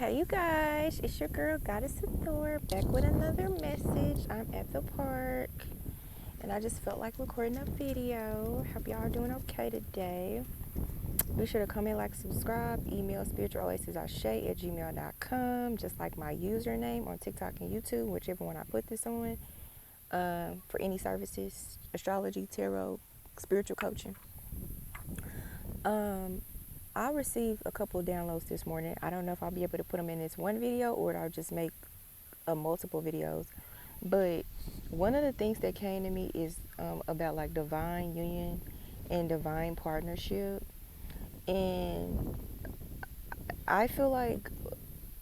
Hey you guys, it's your girl Goddess Adore back with another message. I'm at the park and I just felt like recording a video. Hope y'all are doing okay today. Be sure to comment, like, subscribe, email spiritualoasisashay@gmail.com, just like my username on TikTok and YouTube, whichever one I put this on, for any services, astrology, tarot, spiritual coaching. I received a couple of downloads this morning. I don't know if I'll be able to put them in this one video or I'll just make multiple videos. But one of the things that came to me is about like divine union and divine partnership. And I feel like,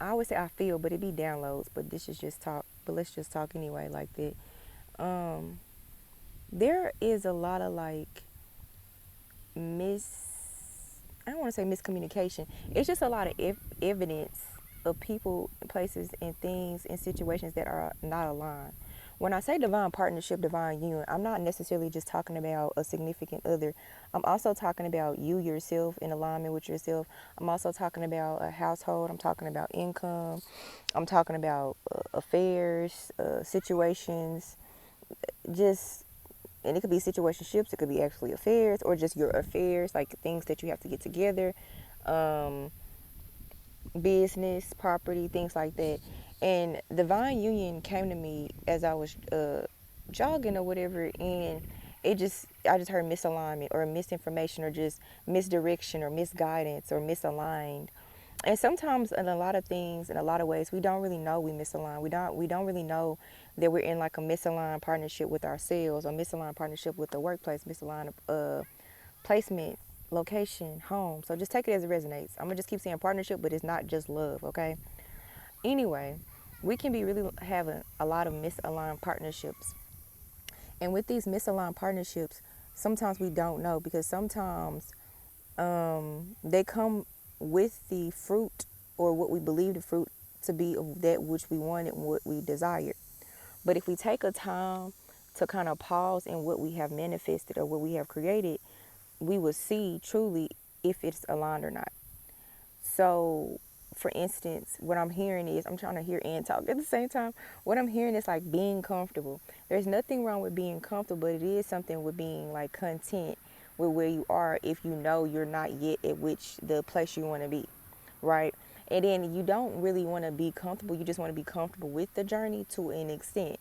I would say I feel, but it be downloads. But this is just talk. But let's just talk anyway, like that. There is a lot of like I don't want to say miscommunication. It's just a lot of evidence of people, places, and things and situations that are not aligned. When I say divine partnership, divine union, I'm not necessarily just talking about a significant other. I'm also talking about you yourself in alignment with yourself. I'm also talking about a household. I'm talking about income. I'm talking about affairs, situations, just, and it could be situationships, it could be actually affairs, or just your affairs, like things that you have to get together, business, property, things like that. And divine union came to me as I was jogging or whatever, and I just heard misalignment or misinformation or just misdirection or misguidance or misaligned. And sometimes in a lot of things, in a lot of ways, we don't really know we misalign. We don't really know that we're in like a misaligned partnership with ourselves, or misaligned partnership with the workplace, misaligned placement, location, home. So just take it as it resonates. I'm gonna just keep saying partnership, but it's not just love, okay? Anyway, we can be really having a lot of misaligned partnerships. And with these misaligned partnerships, sometimes we don't know, because sometimes they come with the fruit, or what we believe the fruit to be, of that which we wanted and what we desired. But if we take a time to kind of pause in what we have manifested or what we have created, we will see truly if it's aligned or not. So, for instance, what I'm hearing is, I'm trying to hear and talk at the same time. What I'm hearing is like being comfortable. There's nothing wrong with being comfortable, but it is something with being like content with where you are, if you know you're not yet at which the place you want to be, right? And then you don't really want to be comfortable. You just want to be comfortable with the journey to an extent.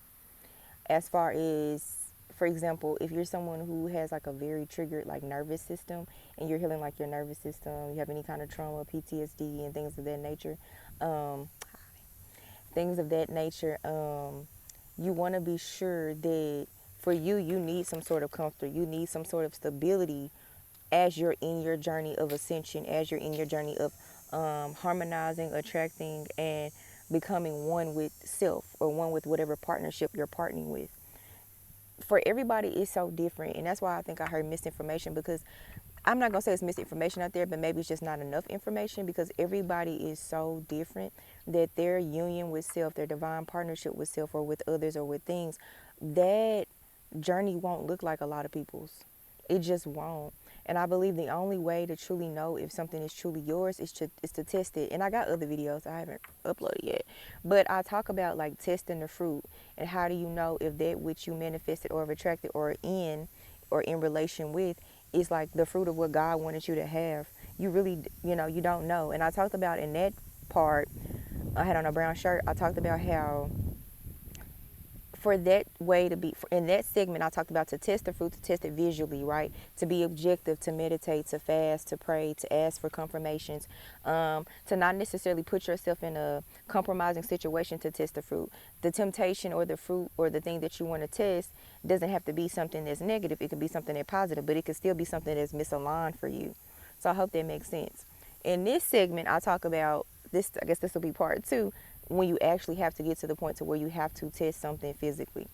As far as, for example, if you're someone who has like a very triggered like nervous system, and you're healing like your nervous system, you have any kind of trauma, PTSD, and things of that nature, um, you want to be sure that for you, you need some sort of comfort, you need some sort of stability as you're in your journey of ascension, as you're in your journey of harmonizing, attracting, and becoming one with self, or one with whatever partnership you're partnering with. For everybody, it's so different, and that's why I think I heard misinformation, because I'm not gonna say it's misinformation out there, but maybe it's just not enough information, because everybody is so different that their union with self, their divine partnership with self, or with others, or with things, that journey won't look like a lot of people's. It just won't. And I believe the only way to truly know if something is truly yours is to test it. And I got other videos I haven't uploaded yet, but I talk about like testing the fruit, and how do you know if that which you manifested or have attracted or in relation with is like the fruit of what God wanted you to have. You really, you don't know. And I talked about in that part, I had on a brown shirt, I talked about how, for that way to be, in that segment, I talked about to test the fruit, to test it visually, right? To be objective, to meditate, to fast, to pray, to ask for confirmations, to not necessarily put yourself in a compromising situation to test the fruit. The temptation or the fruit or the thing that you want to test doesn't have to be something that's negative. It could be something that's positive, but it could still be something that's misaligned for you. So I hope that makes sense. In this segment, I talk about this. I guess this will be part 2, when you actually have to get to the point to where you have to test something physically.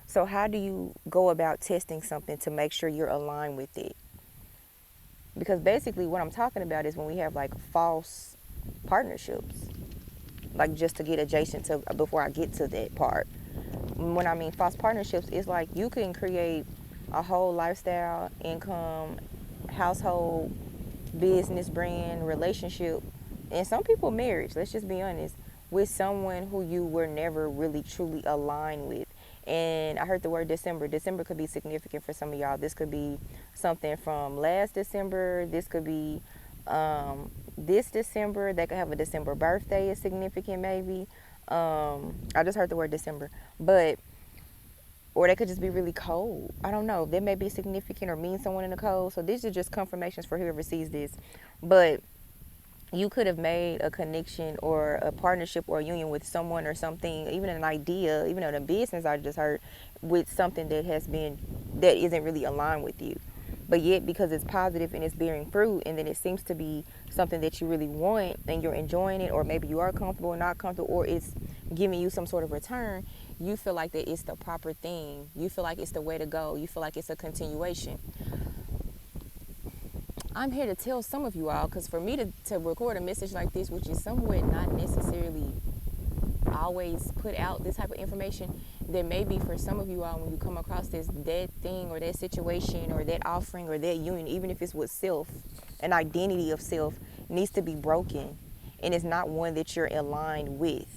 So how do you go about testing something to make sure you're aligned with it? Because basically what I'm talking about is when we have like false partnerships, like, just to get adjacent to, before I get to that part. When I mean false partnerships, it's like you can create a whole lifestyle, income, household, business, brand, relationship and some people marriage, let's just be honest, with someone who you were never really truly aligned with. And I heard the word December. December could be significant for some of y'all. This could be something from last December. This could be this December. They could have a December birthday is significant maybe. I just heard the word December. But or they could just be really cold. I don't know. They may be significant or mean someone in the cold. So these are just confirmations for whoever sees this. But you could have made a connection or a partnership or a union with someone or something, even an idea, even in a business I just heard, with something that isn't really aligned with you. But yet, because it's positive and it's bearing fruit, and then it seems to be something that you really want and you're enjoying it, or maybe you are comfortable or not comfortable, or it's giving you some sort of return, you feel like that it's the proper thing. You feel like it's the way to go. You feel like it's a continuation. I'm here to tell some of you all, because for me to record a message like this, which is somewhat not necessarily always put out this type of information, there may be for some of you all, when you come across that thing or that situation or that offering or that union, even if it's with self, an identity of self needs to be broken, and it's not one that you're aligned with.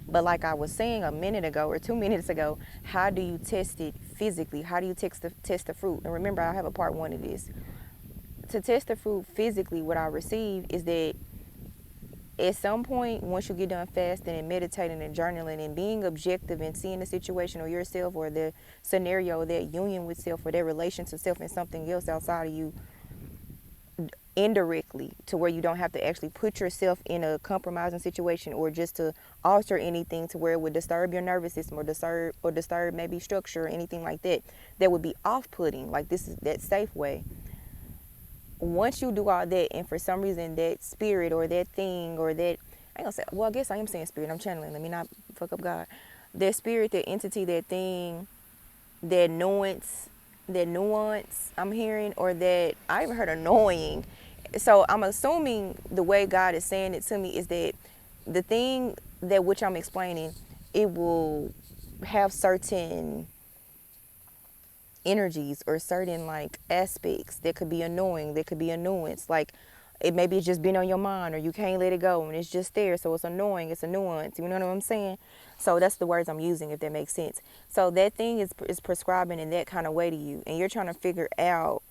But like I was saying a minute ago or 2 minutes ago, how do you test it physically? How do you test the fruit? And remember, I have a part 1 of this. To test the fruit physically, what I receive is that at some point, once you get done fasting and meditating and journaling and being objective and seeing the situation or yourself or the scenario, that union with self or that relation to self and something else outside of you indirectly, to where you don't have to actually put yourself in a compromising situation or just to alter anything to where it would disturb your nervous system or disturb maybe structure or anything like that, that would be off-putting. Like, this is that safe way. Once you do all that, and for some reason that spirit or that thing or that, I ain't gonna say, well, I guess I am saying spirit, I'm channeling, let me not fuck up God. That spirit, that entity, that thing, that nuance I'm hearing, or that, I even heard annoying. So I'm assuming the way God is saying it to me is that the thing that which I'm explaining, it will have certain energies or certain like aspects that could be annoying, that could be a nuance. Like, it maybe it's just been on your mind or you can't let it go and it's just there, so it's annoying, it's a nuance, you know what I'm saying? So that's the words I'm using, if that makes sense. So that thing is prescribing in that kind of way to you, and you're trying to figure out,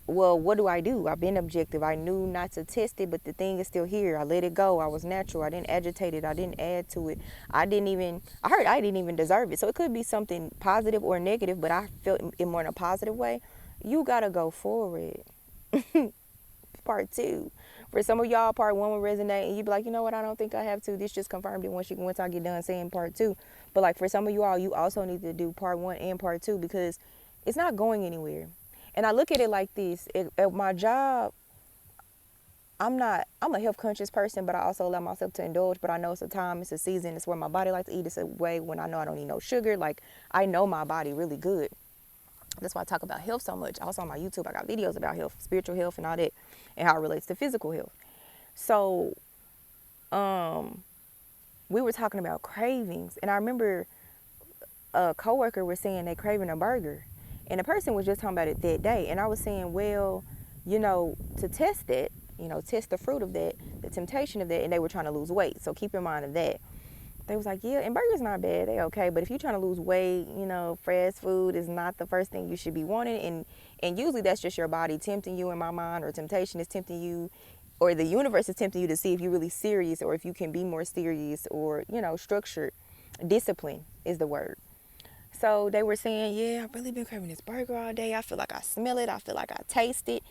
well, what do I do? I've been objective. I knew not to test it, but the thing is still here. I let it go. I was natural. I didn't agitate it. I didn't add to it. I heard I didn't even deserve it. So it could be something positive or negative, but I felt it more in a positive way. You got to go forward. Part 2. For some of y'all, part 1 will resonate, and you be like, you know what? I don't think I have to. This just confirmed it once I get done saying part 2. But like, for some of you all, you also need to do part 1 and part 2, because it's not going anywhere. And I look at it like this. At my job, I'm a health conscious person, but I also allow myself to indulge. But I know it's a time, it's a season, it's where my body likes to eat. It's a way when I know I don't need no sugar. Like, I know my body really good. That's why I talk about health so much. Also on my YouTube, I got videos about health, spiritual health and all that, and how it relates to physical health. So, we were talking about cravings, and I remember a coworker was saying they craving a burger. And the person was just talking about it that day. And I was saying, well, to test that, test the fruit of that, the temptation of that. And they were trying to lose weight. So keep in mind of that. They was like, yeah, and burgers not bad. They okay. But if you're trying to lose weight, fast food is not the first thing you should be wanting. And usually that's just your body tempting you, in my mind, or temptation is tempting you, or the universe is tempting you to see if you're really serious, or if you can be more serious, or, structured. Discipline is the word. So they were saying, yeah, I've really been craving this burger all day. I feel like I smell it. I feel like I taste it.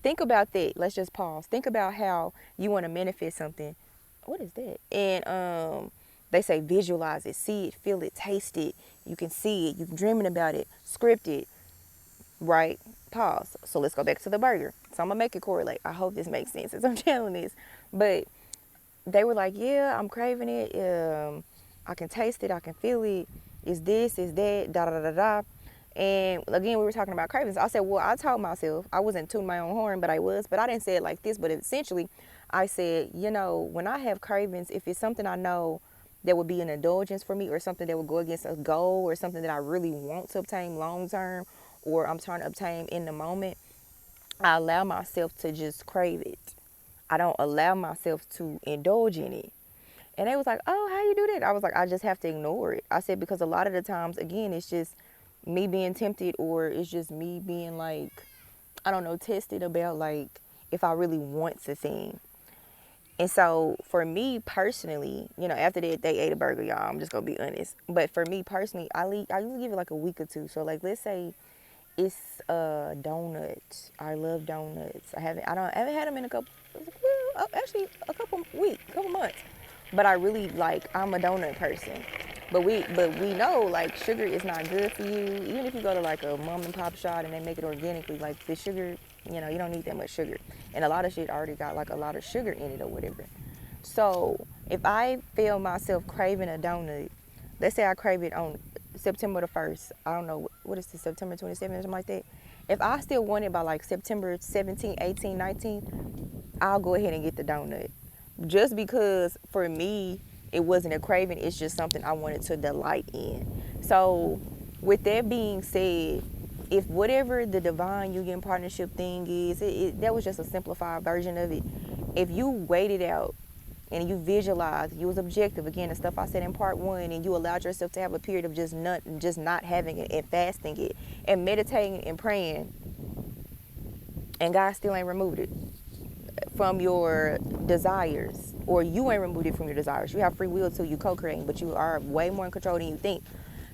Think about that. Let's just pause. Think about how you want to manifest something. What is that? And they say visualize it, see it, feel it, taste it. You can see it. You're dreaming about it. Script it. Right? Pause. So let's go back to the burger. So I'm going to make it correlate. I hope this makes sense as I'm telling this. But they were like, yeah, I'm craving it. I can taste it. I can feel it. Is this, is that, da da da da. And again, we were talking about cravings. I said, well, I told myself, I wasn't tooting my own horn, but I didn't say it like this. But essentially, I said, when I have cravings, if it's something I know that would be an indulgence for me, or something that would go against a goal, or something that I really want to obtain long term, or I'm trying to obtain in the moment, I allow myself to just crave it. I don't allow myself to indulge in it. And they was like, oh, how you do that? I was like, I just have to ignore it. I said, because a lot of the times, again, it's just me being tempted, or it's just me being like, I don't know, tested about like if I really want the thing. And so for me personally, after they ate a burger, y'all, I'm just gonna be honest. But for me personally, I usually give it like a week or two. So like, let's say it's donuts. I love donuts. I haven't had them in a couple, well, actually a couple weeks, couple months. But I really like, I'm a donut person. But we know like sugar is not good for you. Even if you go to like a mom and pop shop and they make it organically, like the sugar, you don't need that much sugar. And a lot of shit already got like a lot of sugar in it or whatever. So if I feel myself craving a donut, let's say I crave it on September the 1st, I don't know, what is this, September 27th or something like that. If I still want it by like September 17th, 18th, 19th, I'll go ahead and get the donut. Just because for me, it wasn't a craving, it's just something I wanted to delight in. So, with that being said, if whatever the divine union partnership thing is, that was just a simplified version of it. If you wait it out and you visualize, you was objective, again, the stuff I said in part one, and you allowed yourself to have a period of just not having it and fasting it and meditating and praying, and God still ain't removed it from your desires, or you ain't removed it from your desires. You have free will too, you co-creating, but you are way more in control than you think.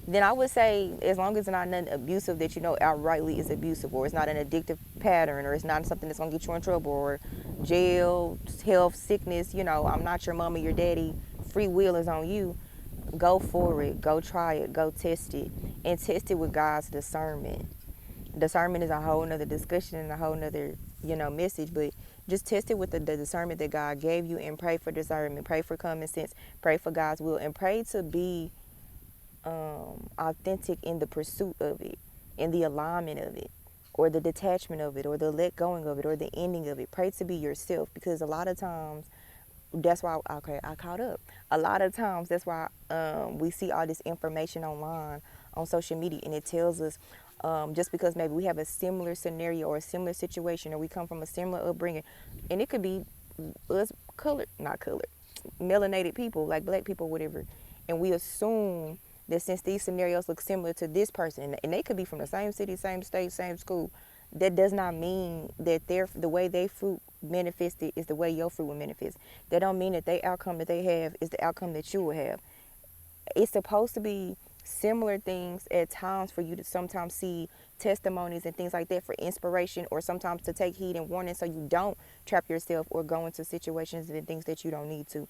Then I would say, as long as it's not nothing abusive that outrightly is abusive, or it's not an addictive pattern, or it's not something that's gonna get you in trouble, or jail, health, sickness, I'm not your mama, your daddy, free will is on you. Go for it, go try it, go test it, and test it with God's discernment. Discernment is a whole nother discussion and a whole nother, message, but just test it with the discernment that God gave you, and pray for discernment, pray for common sense, pray for God's will, and pray to be authentic in the pursuit of it, in the alignment of it, or the detachment of it, or the let going of it, or the ending of it. Pray to be yourself, because a lot of times, that's why, okay, I caught up. A lot of times, that's why we see all this information online on social media, and it tells us just because maybe we have a similar scenario or a similar situation, or we come from a similar upbringing, and it could be us not colored, melanated people, like black people, whatever, and we assume that since these scenarios look similar to this person, and they could be from the same city, same state, same school, that does not mean that the way they fruit manifested is the way your fruit will manifest. That don't mean that the outcome that they have is the outcome that you will have. It's supposed to be similar things at times for you to sometimes see testimonies and things like that for inspiration, or sometimes to take heed and warning, so you don't trap yourself or go into situations and things that you don't need to.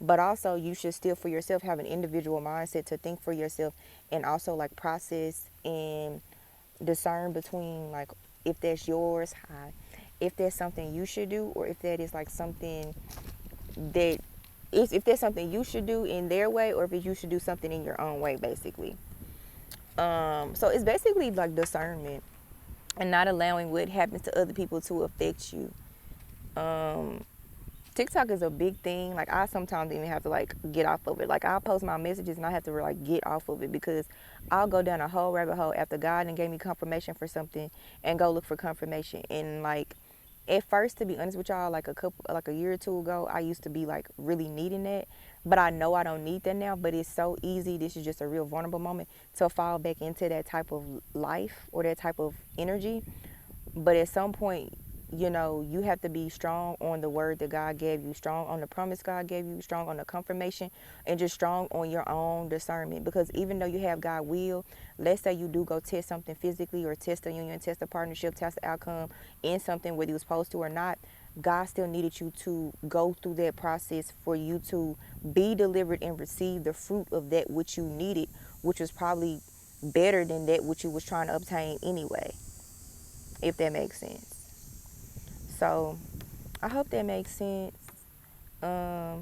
But also, you should still for yourself have an individual mindset to think for yourself, and also like process and discern between like, if that's yours, if that's something you should do, or if that is like something that if there's something you should do in their way, or if you should do something in your own way, basically. So it's basically like discernment, and not allowing what happens to other people to affect you. TikTok is a big thing. Like, I sometimes even have to like get off of it. Like, I'll post my messages and I have to like get off of it, because I'll go down a whole rabbit hole after God and gave me confirmation for something, and go look for confirmation. And like, at first, to be honest with y'all, like a year or two ago, I used to be like really needing that, but I know I don't need that now. But it's so easy. This is just a real vulnerable moment to fall back into that type of life or that type of energy. But at some point, you have to be strong on the word that God gave you, strong on the promise God gave you, strong on the confirmation, and just strong on your own discernment. Because even though you have God will, let's say you do go test something physically, or test a union, test a partnership, test the outcome in something, whether you was supposed to or not, God still needed you to go through that process for you to be delivered and receive the fruit of that which you needed, which was probably better than that which you was trying to obtain anyway, if that makes sense. So I hope that makes sense. I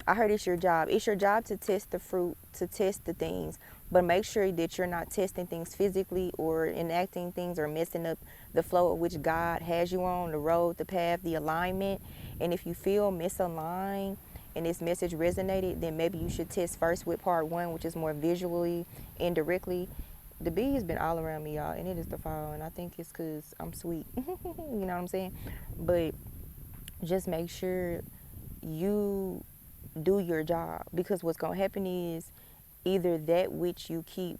heard it's your job. It's your job to test the fruit, to test the things, but make sure that you're not testing things physically, or enacting things, or messing up the flow of which God has you on, the road, the path, the alignment. And if you feel misaligned and this message resonated, then maybe you should test first with part one, which is more visually, indirectly. The bee has been all around me, y'all, and it is the fall, and I think it's because I'm sweet. You know what I'm saying? But just make sure you do your job, because what's going to happen is either that which you keep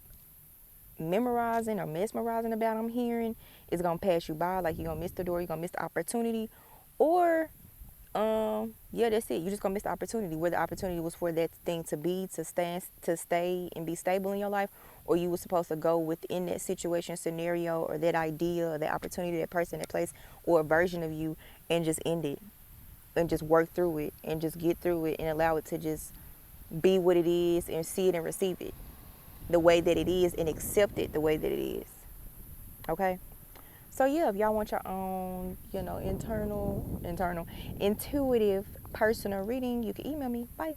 memorizing or mesmerizing about, I'm hearing, is going to pass you by, like you're going to miss the door, you're going to miss the opportunity, or yeah, that's it. You're just gonna miss the opportunity. Where the opportunity was for that thing to be, to stand, to stay and be stable in your life, or you were supposed to go within that situation, scenario, or that idea, or that opportunity, that person, that place, or a version of you, and just end it, and just work through it, and just get through it, and allow it to just be what it is, and see it and receive it the way that it is, and accept it the way that it is. Okay. So yeah, if y'all want your own, internal, intuitive, personal reading, you can email me. Bye.